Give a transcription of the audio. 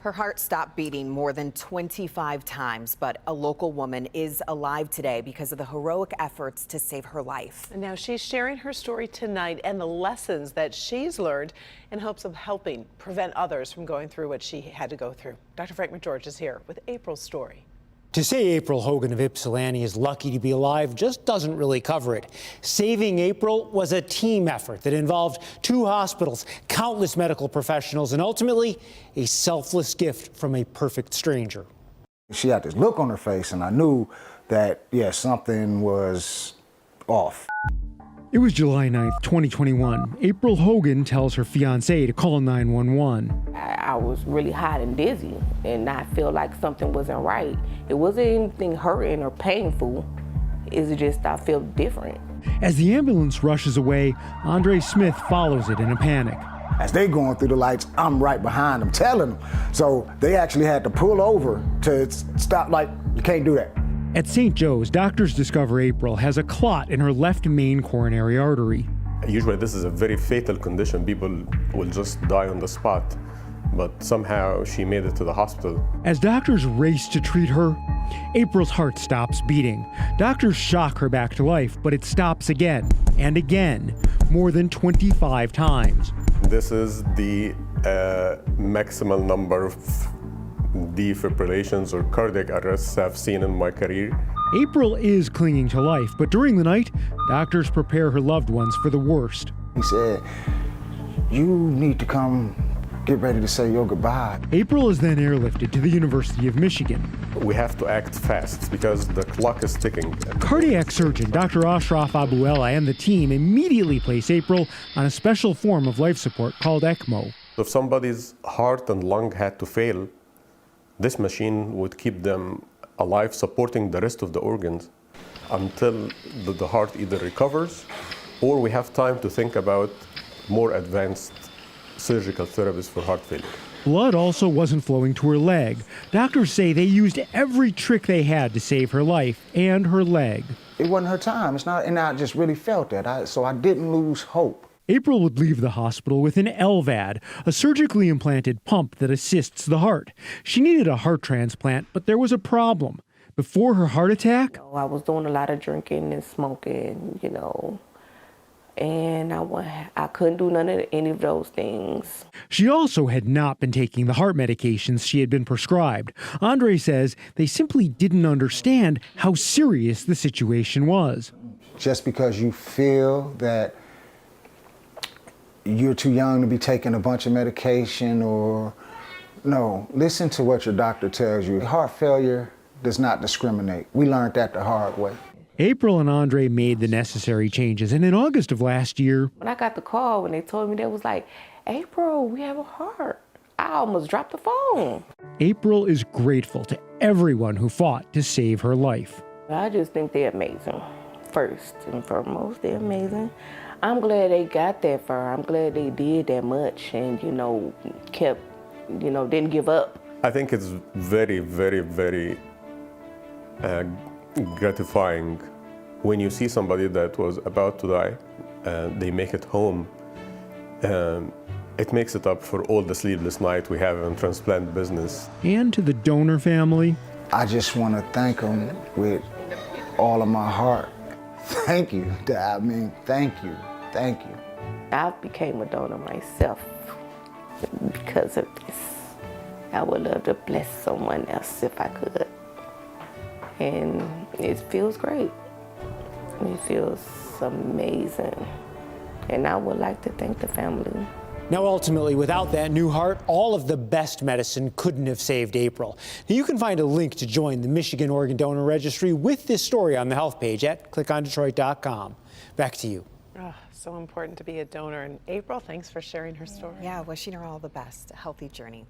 Her heart stopped beating more than 25 times, but a local woman is alive today because of the heroic efforts to save her life. And now she's sharing her story tonight and the lessons that she's learned in hopes of helping prevent others from going through what she had to go through. Dr. Frank McGeorge is here with April's story. To say April Hogan of Ypsilanti is lucky to be alive just doesn't really cover it. Saving April was a team effort that involved 2 hospitals, countless medical professionals, and ultimately a selfless gift from a perfect stranger. She had this look on her face, and I knew that, yeah, something was off. It was July 9th, 2021. April Hogan tells her fiancé to call 911. I was really hot and dizzy, and I felt like something wasn't right. It wasn't anything hurting or painful. It's just I felt different. As the ambulance rushes away, Andre Smith follows it in a panic. As they going through the lights, I'm right behind them, telling them. So they actually had to pull over to stop, like, you can't do that. At St. Joe's, doctors discover April has a clot in her left main coronary artery. Usually this is a very fatal condition. People will just die on the spot, but somehow she made it to the hospital. As doctors race to treat her, April's heart stops beating. Doctors shock her back to life, but it stops again and again, more than 25 times. This is the maximal number of defibrillations or cardiac arrests I've seen in my career. April is clinging to life, but during the night, doctors prepare her loved ones for the worst. He said, you need to come get ready to say your goodbye. April is then airlifted to the University of Michigan. We have to act fast because the clock is ticking. Cardiac surgeon Dr. Ashraf Abuela and the team immediately place April on a special form of life support called ECMO. If somebody's heart and lung had to fail, this machine would keep them alive, supporting the rest of the organs until the heart either recovers or we have time to think about more advanced surgical therapies for heart failure. Blood also wasn't flowing to her leg. Doctors say they used every trick they had to save her life and her leg. It wasn't her time. It's not, and I just really felt that. So I didn't lose hope. April would leave the hospital with an LVAD, a surgically implanted pump that assists the heart. She needed a heart transplant, but there was a problem. Before her heart attack, I was doing a lot of drinking and smoking, and I couldn't do any of those things. She also had not been taking the heart medications she had been prescribed. Andre says they simply didn't understand how serious the situation was. Just because you feel that you're too young to be taking a bunch of medication, no, listen to what your doctor tells you. Heart failure does not discriminate. We learned that the hard way. April and Andre made the necessary changes, and in August of last year, when I got the call, when they told me, they was like, April, we have a heart. I almost dropped the phone. April is grateful to everyone who fought to save her life. I just think they're amazing. First and foremost, they're amazing. I'm glad they got that far. I'm glad they did that much and, kept, didn't give up. I think it's very, very, very gratifying when you see somebody that was about to die and they make it home. It makes it up for all the sleepless nights we have in transplant business. And to the donor family, I just want to thank them with all of my heart. Thank you. I mean, thank you. Thank you. I became a donor myself because of this. I would love to bless someone else if I could. And it feels great. It feels amazing. And I would like to thank the family. Now, ultimately, without that new heart, all of the best medicine couldn't have saved April. Now, you can find a link to join the Michigan Organ Donor Registry with this story on the health page at clickondetroit.com. Back to you. Oh, so important to be a donor. And April, thanks for sharing her story. Yeah, wishing her all the best. A healthy journey.